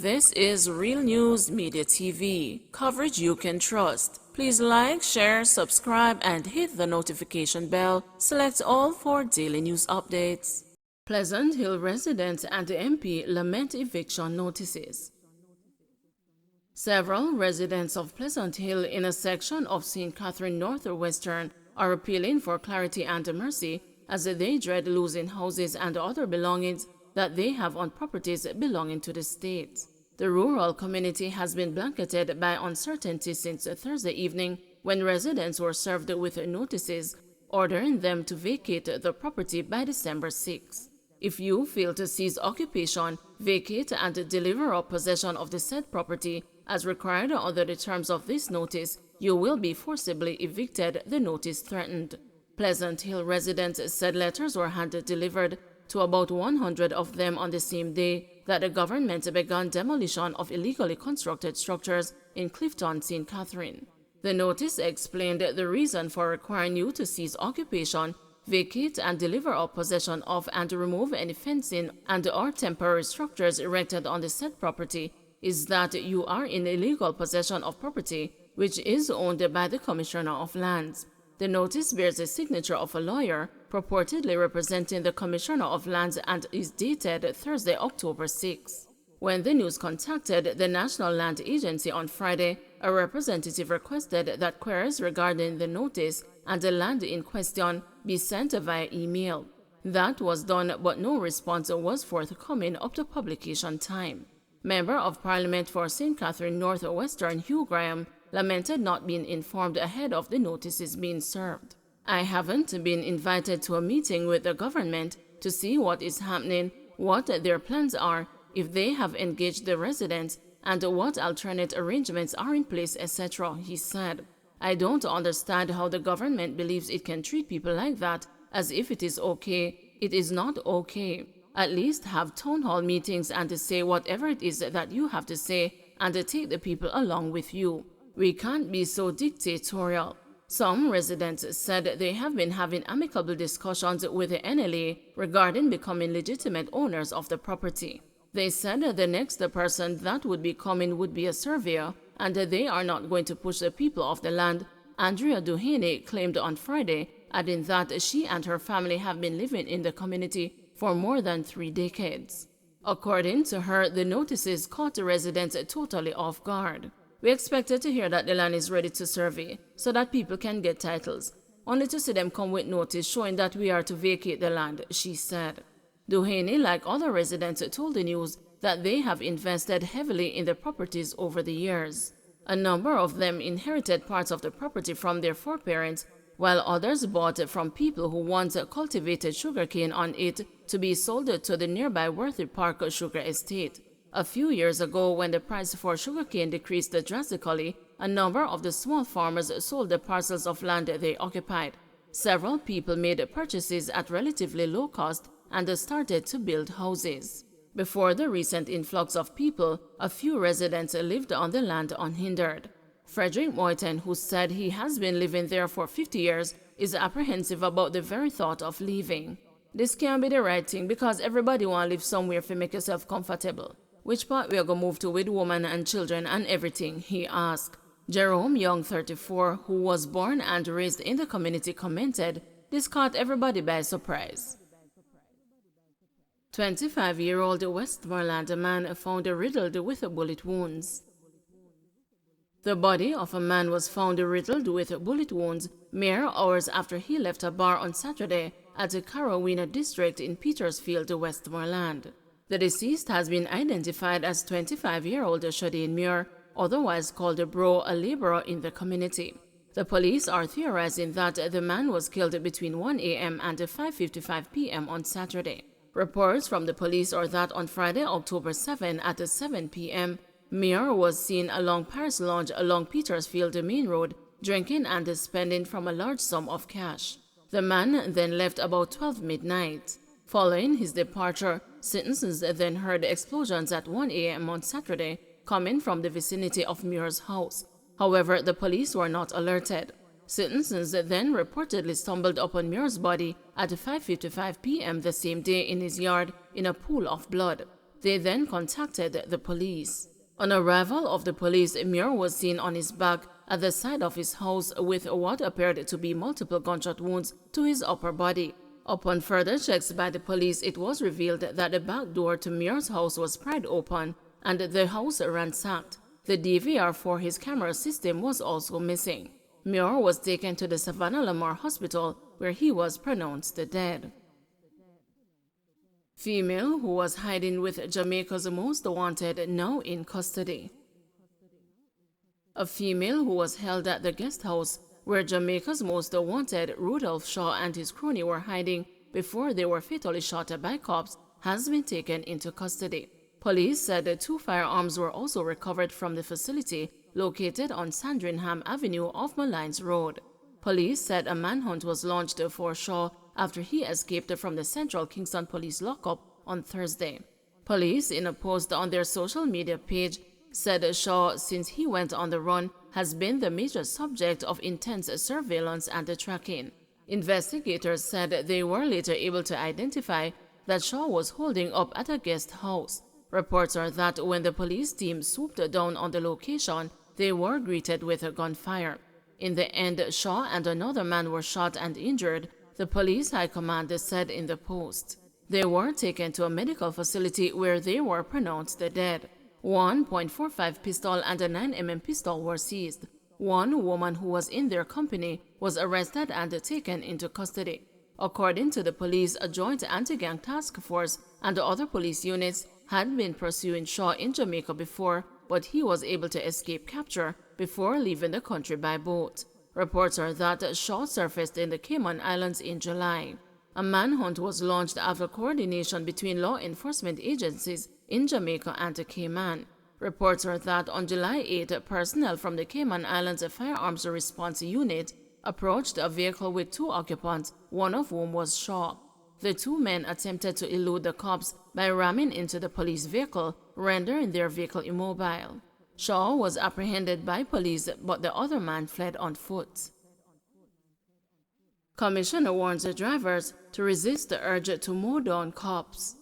This is Real News Media TV, coverage you can trust. Please like, share, subscribe, and hit the notification bell. Select all for daily news updates. Pleasant Hill residents and the MP lament eviction notices. Several residents of Pleasant Hill in a section of St. Catherine Northwestern are appealing for clarity and mercy as they dread losing houses and other belongings that they have on properties belonging to the state. The rural community has been blanketed by uncertainty since Thursday evening when residents were served with notices ordering them to vacate the property by December 6. If you fail to cease occupation, vacate and deliver up possession of the said property as required under the terms of this notice, you will be forcibly evicted, the notice threatened. Pleasant Hill residents said letters were hand-delivered to about 100 of them on the same day that the government began demolition of illegally constructed structures in Clifton, St. Catherine. The notice explained the reason for requiring you to cease occupation, vacate and deliver up possession of and remove any fencing and/or temporary structures erected on the said property is that you are in illegal possession of property which is owned by the Commissioner of Lands. The notice bears the signature of a lawyer purportedly representing the Commissioner of Lands and is dated Thursday, October 6. When the news contacted the National Land Agency on Friday, a representative requested that queries regarding the notice and the land in question be sent via email. That was done, but no response was forthcoming up to publication time. Member of Parliament for St. Catherine Northwestern Hugh Graham lamented not being informed ahead of the notices being served. I haven't been invited to a meeting with the government to see what is happening, what their plans are, if they have engaged the residents, and what alternate arrangements are in place, etc., he said. I don't understand how the government believes it can treat people like that as if it is okay. It is not okay. At least have town hall meetings and say whatever it is that you have to say and take the people along with you. We can't be so dictatorial. Some residents said they have been having amicable discussions with the NLA regarding becoming legitimate owners of the property. They said the next person that would be coming would be a surveyor, and they are not going to push the people off the land, Andrea Duhaney claimed on Friday, adding that she and her family have been living in the community for more than 3 decades. According to her, the notices caught the residents totally off guard. We expected to hear that the land is ready to survey so that people can get titles, only to see them come with notice showing that we are to vacate the land, she said. Duhaney, like other residents, told the news that they have invested heavily in the properties over the years. A number of them inherited parts of the property from their foreparents, while others bought from people who once cultivated sugarcane on it to be sold to the nearby Worthy Park Sugar Estate. A few years ago, when the price for sugarcane decreased drastically, a number of the small farmers sold the parcels of land they occupied. Several people made purchases at relatively low cost and started to build houses. Before the recent influx of people, a few residents lived on the land unhindered. Frederick Moyton, who said he has been living there for 50 years, is apprehensive about the very thought of leaving. This can't be the right thing because everybody want to live somewhere to make yourself comfortable. Which part we are going to move to with women and children and everything, he asked. Jerome Young, 34, who was born and raised in the community, commented, this caught everybody by surprise. 25-year-old Westmoreland man found riddled with bullet wounds. The body of a man was found riddled with bullet wounds mere hours after he left a bar on Saturday at the Carowena district in Petersfield, Westmoreland. The deceased has been identified as 25-year-old Shadeen Muir, otherwise called Bro, a laborer in the community. The police are theorizing that the man was killed between 1 a.m. and 5:55 p.m. on Saturday. Reports from the police are that on Friday, October 7 at 7 p.m., Muir was seen along Paris Lounge along Petersfield Main Road, drinking and spending from a large sum of cash. The man then left about 12 midnight. Following his departure, citizens then heard explosions at 1 a.m. on Saturday coming from the vicinity of Muir's house. However, the police were not alerted. Citizens then reportedly stumbled upon Muir's body at 5:55 p.m. the same day in his yard in a pool of blood. They then contacted the police. On arrival of the police, Muir was seen on his back at the side of his house with what appeared to be multiple gunshot wounds to his upper body. Upon further checks by the police, it was revealed that the back door to Muir's house was pried open and the house ransacked. The DVR for his camera system was also missing. Muir was taken to the Savannah Lamar Hospital, where he was pronounced dead. Female who was hiding with Jamaica's Most Wanted now in custody. A female who was held at the guest house where Jamaica's Most Wanted Rudolph Shaw and his crony were hiding before they were fatally shot by cops has been taken into custody. Police said the 2 firearms were also recovered from the facility located on Sandringham Avenue off Malines Road. Police said a manhunt was launched for Shaw after he escaped from the Central Kingston Police lockup on Thursday. Police, in a post on their social media page, said Shaw, since he went on the run, has been the major subject of intense surveillance and tracking. Investigators said they were later able to identify that Shaw was holding up at a guest house. Reports are that when the police team swooped down on the location, they were greeted with a gunfire. In the end, Shaw and another man were shot and injured, the police high command said in the post. They were taken to a medical facility where they were pronounced dead. 1.45 pistol and a 9mm pistol were seized. One woman who was in their company was arrested and taken into custody. According to the police, a joint anti-gang task force and other police units had been pursuing Shaw in Jamaica before, but he was able to escape capture before leaving the country by boat. Reports are that Shaw surfaced in the Cayman Islands in July. A manhunt was launched after coordination between law enforcement agencies in Jamaica and Cayman. Reports are that on July 8, personnel from the Cayman Islands Firearms Response Unit approached a vehicle with 2 occupants, one of whom was Shaw. The 2 men attempted to elude the cops by ramming into the police vehicle, rendering their vehicle immobile. Shaw was apprehended by police, but the other man fled on foot. Commissioner warns the drivers to resist the urge to mow down cops.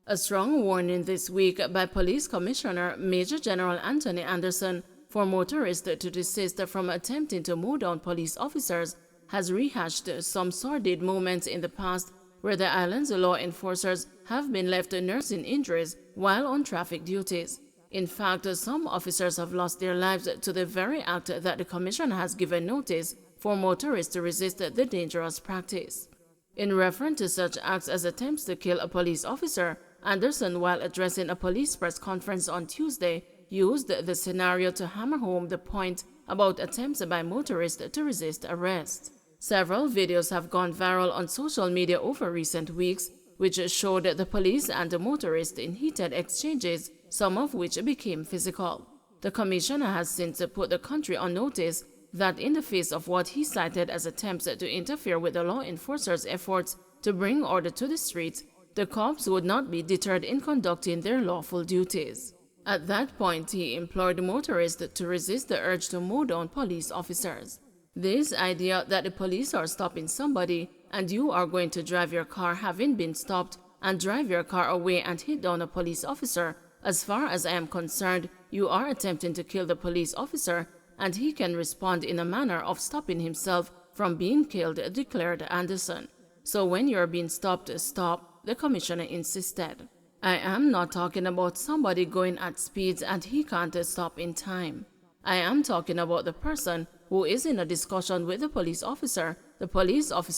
A strong warning this week by Police Commissioner Major General Anthony Anderson for motorists to desist from attempting to mow down police officers has rehashed some sordid moments in the past where the island's law enforcers have been left nursing injuries while on traffic duties. In fact, some officers have lost their lives to the very act that the Commission has given notice for motorists to resist the dangerous practice. In reference to such acts as attempts to kill a police officer, Anderson, while addressing a police press conference on Tuesday, used the scenario to hammer home the point about attempts by motorists to resist arrest. Several videos have gone viral on social media over recent weeks, which showed the police and the motorists in heated exchanges, some of which became physical. The commissioner has since put the country on notice that in the face of what he cited as attempts to interfere with the law enforcers' efforts to bring order to the streets, the cops would not be deterred in conducting their lawful duties. At that point, he implored motorists to resist the urge to mow down police officers. This idea that the police are stopping somebody and you are going to drive your car having been stopped and drive your car away and hit down a police officer, as far as I am concerned, you are attempting to kill the police officer and he can respond in a manner of stopping himself from being killed, declared Anderson. So when you're being stopped, stop, the commissioner insisted. I am not talking about somebody going at speeds and he can't stop in time. I am talking about the person who is in a discussion with the police officer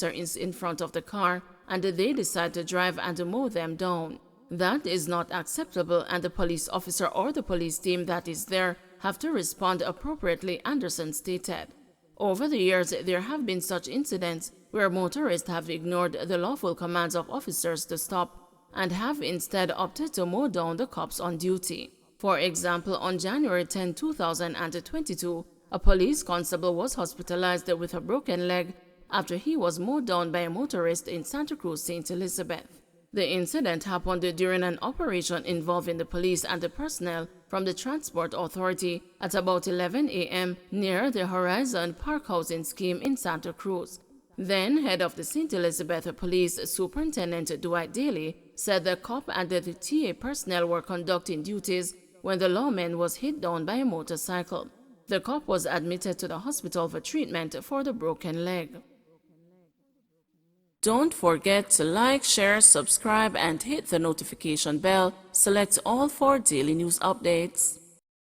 is in front of the car, and they decide to drive and mow them down. That is not acceptable, and the police officer or the police team that is there have to respond appropriately, Anderson stated. Over the years, there have been such incidents where motorists have ignored the lawful commands of officers to stop and have instead opted to mow down the cops on duty. For example, on January 10, 2022, a police constable was hospitalized with a broken leg after he was mowed down by a motorist in Santa Cruz, St. Elizabeth. The incident happened during an operation involving the police and the personnel from the Transport Authority at about 11 a.m. near the Horizon Park Housing Scheme in Santa Cruz. Then, head of the St. Elizabeth Police, Superintendent Dwight Daly, said the cop and the TA personnel were conducting duties when the lawman was hit down by a motorcycle. The cop was admitted to the hospital for treatment for the broken leg. Don't forget to like, share, subscribe, and hit the notification bell. Select all for daily news updates.